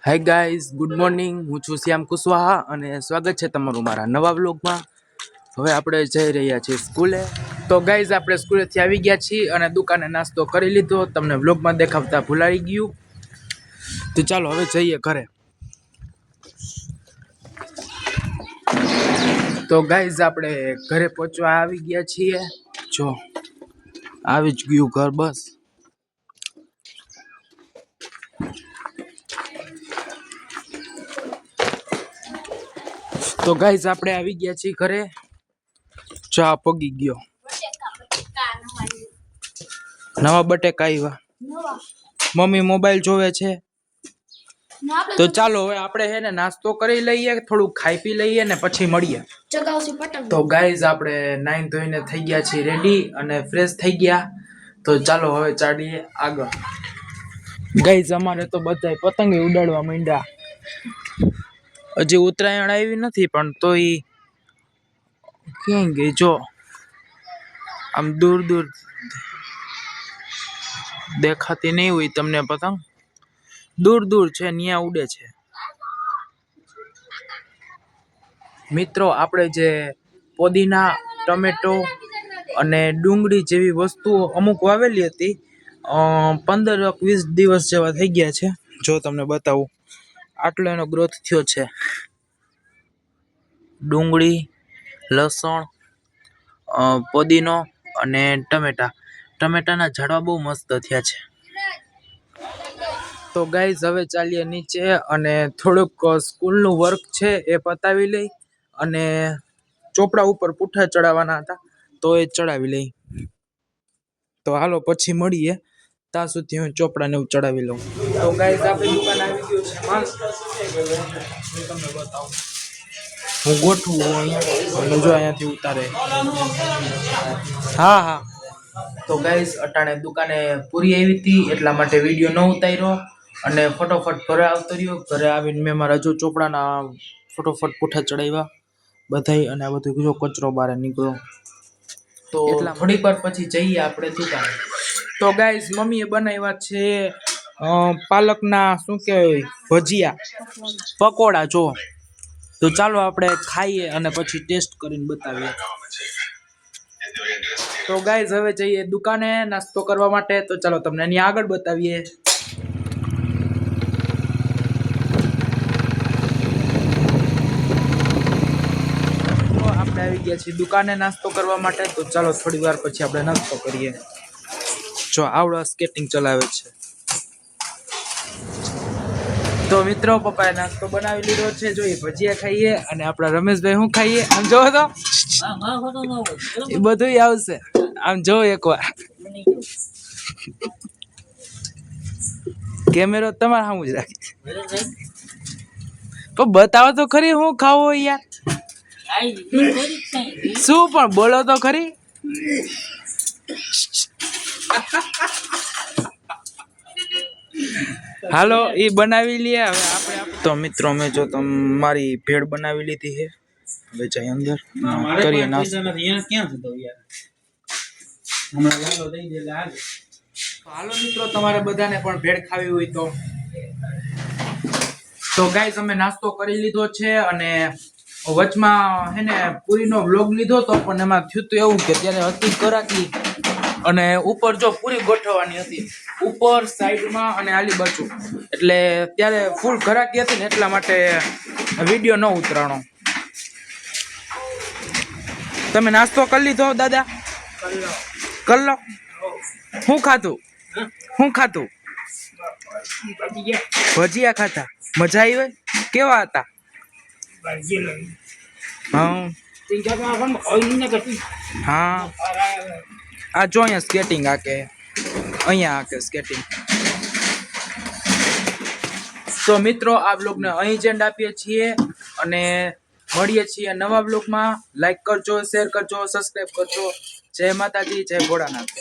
Hi guys, good morning. હું છું શ્યામ કુશવાહા અને સ્વાગત છે તમારું મારા નવા વ્લોગમાં. હવે આપણે જઈ રહ્યા છીએ સ્કૂલે. તો ગાઈઝ આપણે સ્કૂલેથી આવી ગયા છીએ અને દુકાને નાસ્તો કરી લીધો. તમને વ્લોગમાં દેખાવતા ભૂલાઈ ગયું. તો ચાલો હવે જઈએ ઘરે. તો ગાઈઝ આપણે ઘરે પહોંચવા આવી ગયા છીએ. જો આવી જ ગયું ઘર બસ. તો ગાઈઝ આપણે આવી ગયા છીએ ઘરે. ચા પગી ગયો. નવા બટેકા આવ્યા. મમ્મી મોબાઈલ જોવે છે. તો ચાલો હવે આપણે હે ને નાસ્તો કરી લઈએ, થોડું ખાઈ પી લઈએ ને પછી મળીએ. તો ગાઈઝ આપણે નાઈન ધોઈને થઈ ગયા છીએ રેડી અને ફ્રેશ થઈ ગયા. તો ચાલો હવે ચાલીએ આગળ. ગાઈઝ અમારે તો બધાય પતંગ ઉડાડવા માંડ્યા. હજી ઉત્તરાયણ આવી નથી પણ તોય ક્યાં ગઈ જો આમ દૂર દૂર દેખાતી નહીં હોય તમને પતંગ, દૂર દૂર છે ત્યાં ઉડે છે. મિત્રો આપણે જે પોદીના, ટમેટો અને ડુંગળી જેવી વસ્તુઓ અમુક વાવેલી હતી, 15-20 દિવસ જેવા થઈ ગયા છે. જો તમને બતાવું, આટલો એનો ગ્રોથ થયો છે. ડુંગળી, લસણ, પોદીનો અને ટમેટાના ઝાડવા બહુ મસ્ત થયા છે. તો ગાઈઝ હવે ચાલીએ નીચે અને થોડુંક સ્કૂલનું વર્ક છે એ પતાવી લઈ અને ચોપડા ઉપર પૂઠા ચડાવવાના હતા તો એ ચડાવી લઈ. તો હાલો પછી મળીએ. ત્યાં સુધી હું ચોપડાને એવું ચડાવી લઉં. તો ગાઈઝ આપણી દુકાન આવી ગયું છે માલ. તમને બતાવું, હું ગોઠવું અહીંયા જો અહીંયાથી ઉતારે. હા. તો ગાઈઝ અટાણે દુકાને પૂરી આવી હતી એટલા માટે વિડીયો ન ઉતાર્યો અને ફટોફટ ઘરે આવતો રહ્યો. ઘરે આવીને મેં મારા જો ચોપડાના ફટોફટ પૂઠા ચડાવ્યા બધાય અને આ બધું જો કચરો બહાર નીકળ્યો. તો એટલા થોડીક વાર પછી જઈએ આપણે દુકાને. તો ગાઈઝ મમ્મીએ બનાવ્યા છે પાલકના શું કહેવાય ભજીયા, પકોડા જો. તો ચાલો આપણે ખાઈએ અને પછી ટેસ્ટ કરીને બતાવીએ. તો ગાઈઝ હવે જઈએ દુકાને નાસ્તો કરવા માટે. તો ચાલો તમને એની આગળ બતાવીએ. તો આપણે આવી ગયા છીએ દુકાને નાસ્તો કરવા માટે. તો ચાલો થોડી વાર પછી આપણે નાસ્તો કરીએ. જો આવડો સ્કેટિંગ ચલાવે છે. તો મિત્રો પપ્પાએ નાસ્તો બનાવી લીધો છે. જો એ ભજીયા ખાઈએ અને આપણા રમેશભાઈ શું ખાઈએ આમ જોવો તો એ બધું આવશે. આમ જો એકવાર કેમેરો તમારે સામું જ રાખી તો બતાવો તો ખરી હું ખાવો યાર. શું પણ બોલો તો ખરી. હાલો એ બનાવી લઈએ હવે આપણે. તો મિત્રો મેં જો તમારી ભેળ બનાવી લીધી છે. હવે જઈ અંદર કરીએ નાસ્તો. હાલો મિત્રો તમારે બધાને પણ ભેળ ખાવી હોય તો ગાઈઝ અમે નાસ્તો કરી લીધો છે અને વચમાં હે ને પૂરીનો વ્લોગ લીધો તો પણ એમાં થયું તો એવું કે ત્યારે હતી કરાકી અને ઉપર જો પૂરી ગોઠવવાની હતી ઉપર સાઈડમાં અને આલી બાજુ, એટલે ત્યારે ફૂલ ઘરાકી હતી ને એટલા માટે વિડીયો ન ઉતરાણો. તમે નાસ્તો કરી લીધો દાદા? કરી લો. શું ખાધું? ભજીયા ખાધા. મજા આવી? કેવા હતા? હા. આ જો અહીંયા સ્કેટિંગ આકે સ્કેટિંગ. તો મિત્રો આ બ્લોગને અહીં જ એન્ડ આપીએ છીએ અને મળીએ છીએ નવા બ્લોગમાં. લાઈક કરજો, શેર કરજો, સબસ્ક્રાઈબ કરજો. જય માતાજી, જય ભોળાનાથ.